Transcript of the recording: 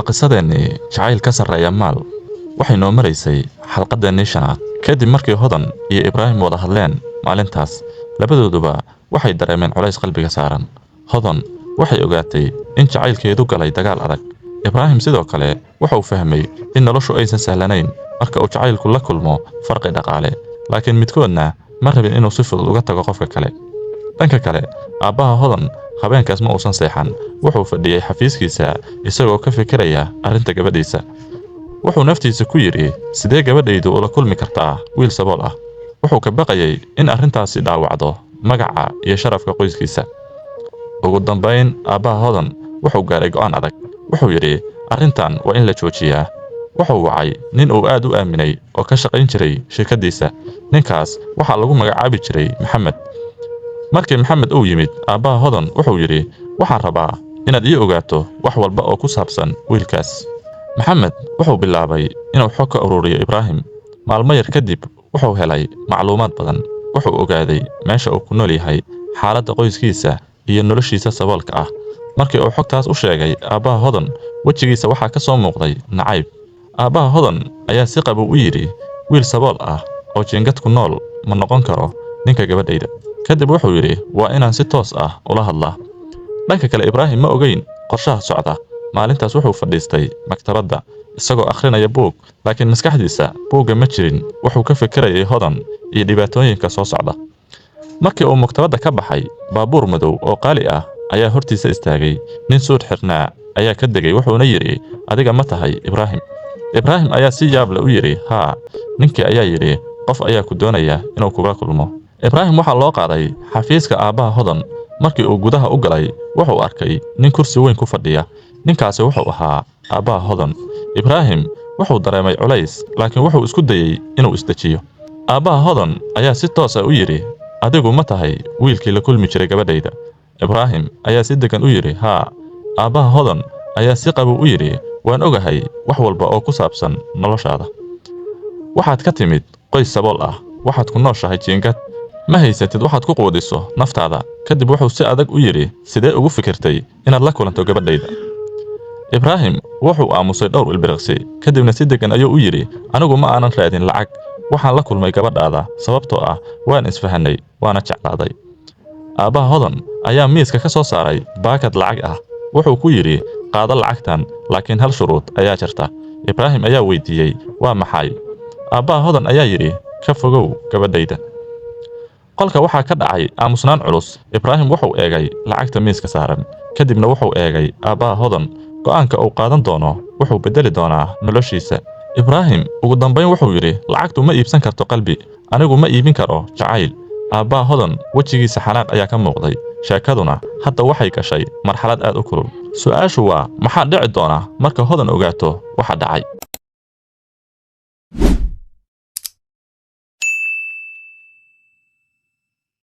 وقصدني جعيل كسر يا مال waxay noo maraysay xalqadeennii shanaad kadib markii hodan iyo ibraahim wada hadleen maalintaas labadooduba waxay dareemeen culays qalbiga saaran hodan waxay ogaatay in jacaylkeedu galay dagaal adag ibraahim sidoo kale wuxuu fahmay in noloshu aysan sahlanayn marka uu jacaylku la kulmo farqi dhaqaale laakiin midkoodna ma rabin inuu si fudud uga tago qofka kale dhanka kale aabbaha hodan habeenkaas ma uusan seexan wuxuu fadhiyay xafiiskiisa isagoo ka fikiraya arrinta gabadhiisa wuxuu naftiisa ku yiri sidee gabadhaydu ula kulmi kartaa wiil sabool ah wuxuu ka baqayay in arrintaasi dhaawacdo magaca iyo sharafka qoyskiisa ugu dambayn aabbaha hodan wuxuu gaaray go'aan adag wuxuu yiri arrintan waa in la joojiyaa wuxuu wacay nin uu aad u aaminay oo ka shaqayn jiray shirkadiisa ninkaas waxaa lagu magacaabi jiray maxamed markii maxamed uu yimid aabbaha hodan wuxuu yiri waxaan rabaa inaad ii ogaato wax walba oo ku saabsan wiilkaas maxamed wuxuu bilaabay inuu xog ka ururiyo ibraahim maalmo yar kadib wuxuu helay macluumaad badan wuxuu ogaaday meesha uu ku nool yahay xaaladda qoyskiisa iyo noloshiisa saboolka ah markii uu xogtaas u sheegay aabbaha hodan wejigiisa waxaa ka soo muuqday nacayb aabbaha hodan ayaa si qabow u yiri wiil sabool ah oo jeengad ku nool ma noqon karo ninka gabadhayda kadib wuxuu yiri waa inaan si toos ah ula hadlaa dhanka kale ibraahim ma ogeyn qorshaha socda maalintaas wuxuu fadhiistay maktabadda isagoo akhrinaya buug laakiin maskaxdiisa buugga ma jirin wuxuu ka fikirayay hodan iyo dhibaatooyinka soo socda markii uu maktabadda ka baxay baabuur madow oo qaali ah ayaa hortiisa istaagay nin suud xirnaa ayaa ka degay wuxuuna yiri adiga ma tahay ibraahim ayaa si yaab leh u yiri haa ninkii ayaa yiri qof ayaa ku doonaya inuu kuga kulmo ibraahim waxaa loo qaaday xafiiska aabbaha hodan markii uu gudaha u galay wuxuu arkay nin kursi weyn ku fadhiya ninkaasi wuxuu ahaa aabbaha hodan ibraahim wuxuu dareemay culays laakiin wuxuu isku dayay inuu isdejiyo aabbaha hodan ayaa si toos ah u yiri adigu ma tahay wiilkii la kulmi jiray gabadhayda ibraahim ayaa si degan u yiri haa aabbaha hodan ayaa si qabow u yiri waan ogahay wax walba oo ku saabsan noloshaada waxaad ka timid qoys sabool ah waxaad ku nooshahay jiingad ma haysatid waxaad ku quudiso naftaada kadib wuxuu si adag u yiri sidee ugu fikirtay inaad la kulanto gabadhayda ibraahim wuxuu aamusay dhowr ilbiriqsi kadibna si degan ayuu u yiri anigu ma aanan raadin lacag waxaan la kulmay gabadhaada sababtoo ah waan isfahanay waana jeclaaday aabbaha hodan ayaa miiska ka soo saaray baakad lacag ah wuxuu ku yiri qaado lacagtan laakiin hal shuruud ayaa jirta ibraahim ayaa weydiiyey waa maxay aabbaha hodan ayaa yiri ka fogow gabadhayda qolka waxaa ka dhacay aamusnaan culus ibraahim wuxuu eegay lacagta miiska saaran kadibna wuxuu eegay aabbaha hodan go'aanka uu qaadan doono wuxuu bedeli doonaa noloshiisa ibraahim ugu dambayn wuxuu yiri lacagtu ma iibsan karto qalbi anigu ma iibin karo jacayl aabbaha hodan wejigiisa xanaaq ayaa ka muuqday sheekaduna hadda waxay gashay marxalad aad u kulul su'aashu waa maxaa dhici doona marka hodan ogaato waxa dhacay